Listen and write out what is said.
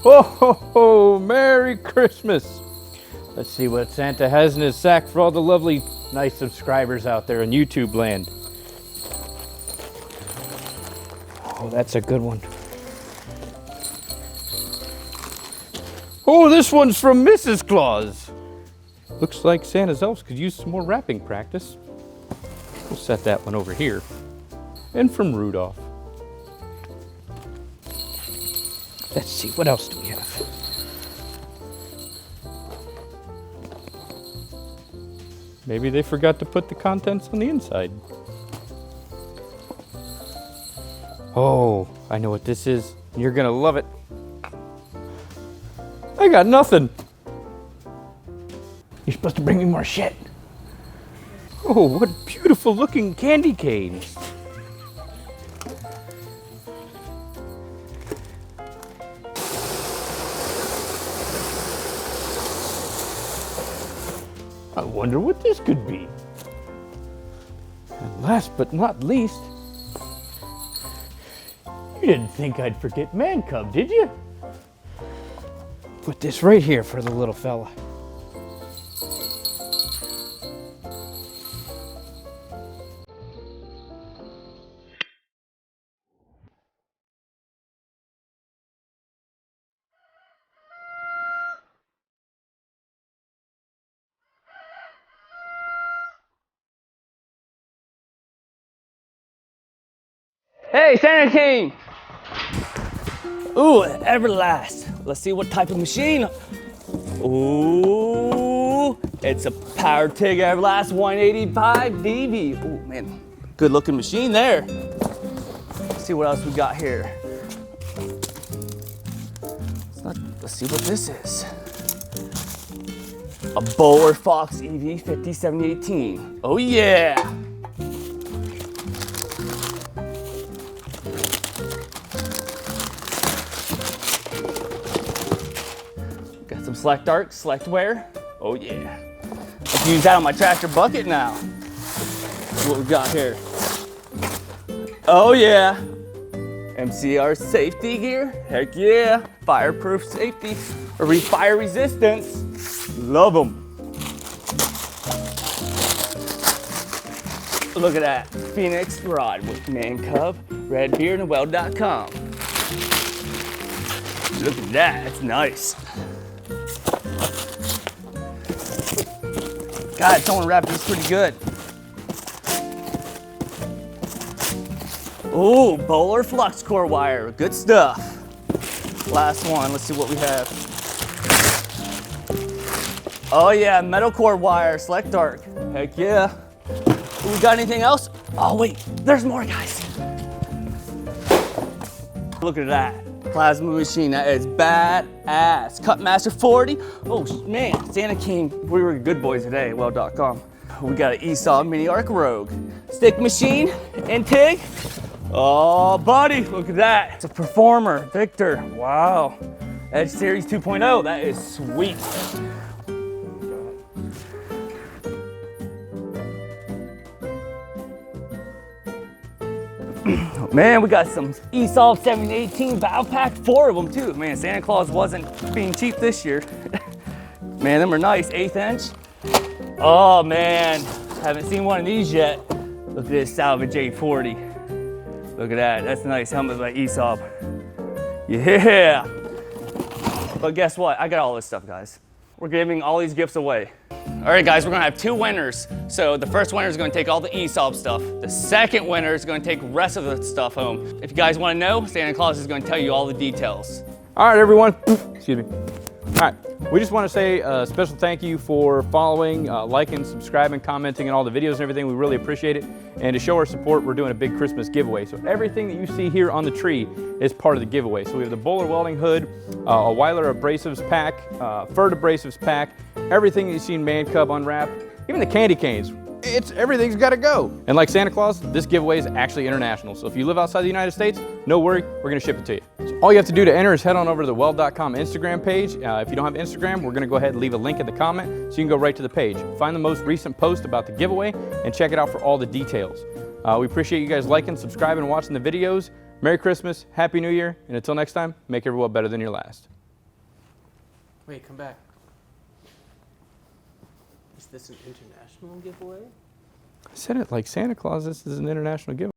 Ho, ho, ho, Merry Christmas. Let's see what Santa has in his sack for all the lovely, nice subscribers out there in YouTube land. Oh, that's a good one. Oh, this one's from Mrs. Claus. Looks like Santa's elves could use some more wrapping practice. We'll set that one over here. And from Rudolph. Let's see, what else do we have? Maybe they forgot to put the contents on the inside. Oh, I know what this is. You're gonna love it. I got nothing. You're supposed to bring me more shit. Oh, what beautiful looking candy canes. I wonder what this could be. And last but not least, you didn't think I'd forget Man Cub, did you? Put this right here for the little fella. Hey, Santa came! Ooh, Everlast. Let's see what type of machine. Ooh, it's a Power TIG Everlast 185 DV. Ooh, man, good looking machine there. Let's see what else we got here. Let's see what this is. A Bowler Fox EV 507018. Oh yeah! Got some Select Arc, Select Wear. Oh yeah. I can use that on my tractor bucket now. That's what we got here. Oh yeah. MCR safety gear. Heck yeah. Fireproof safety. Or fire resistance. Love them. Look at that. Phoenix rod with Man Cub, Red Beard, and Weld.com. Look at that. That's nice. God, someone wrapped this pretty good. Ooh, Bowler flux core wire. Good stuff. Last one. Let's see what we have. Oh yeah, metal core wire, Select Arc. Heck yeah. We got anything else? Oh wait, there's more, guys. Look at that. Plasma machine, that is badass. Cutmaster 40. Oh man, Santa came. We were good boys today at Weld.com. We got an ESAW Mini Arc Rogue. Stick machine and TIG. Oh buddy, look at that. It's a Performer, Victor. Wow. Edge Series 2.0, that is sweet. Man, we got some ESAW 718 valve pack, 4 of them too. Man, Santa Claus wasn't being cheap this year. Man, them are nice, 1/8 inch. Oh man, haven't seen one of these yet. Look at this salvage 840. Look at that, that's nice helmet by ESAW. Yeah. But guess what? I got all this stuff, guys. We're giving all these gifts away. All right, guys, we're gonna have 2 winners. So the first winner is gonna take all the ESAW stuff. The second winner is gonna take the rest of the stuff home. If you guys wanna know, Santa Claus is gonna tell you all the details. All right, everyone. Excuse me. All right, we just want to say a special thank you for following, liking, subscribing, commenting on all the videos and everything. We really appreciate it. And to show our support, we're doing a big Christmas giveaway. So everything that you see here on the tree is part of the giveaway. So we have the Bowler welding hood, a Weiler abrasives pack, Ferd abrasives pack, everything that you see in Man Cub unwrapped, even the candy canes. Everything's got to go. And like Santa Claus, this giveaway is actually international. So if you live outside the United States, no worry, we're going to ship it to you. So all you have to do to enter is head on over to the Weld.com Instagram page. If you don't have Instagram, we're going to go ahead and leave a link in the comment so you can go right to the page. Find the most recent post about the giveaway and check it out for all the details. We appreciate you guys liking, subscribing, and watching the videos. Merry Christmas, Happy New Year, and until next time, make every world better than your last. Wait, come back. Is this an international giveaway? I said it like Santa Claus. This is an international giveaway.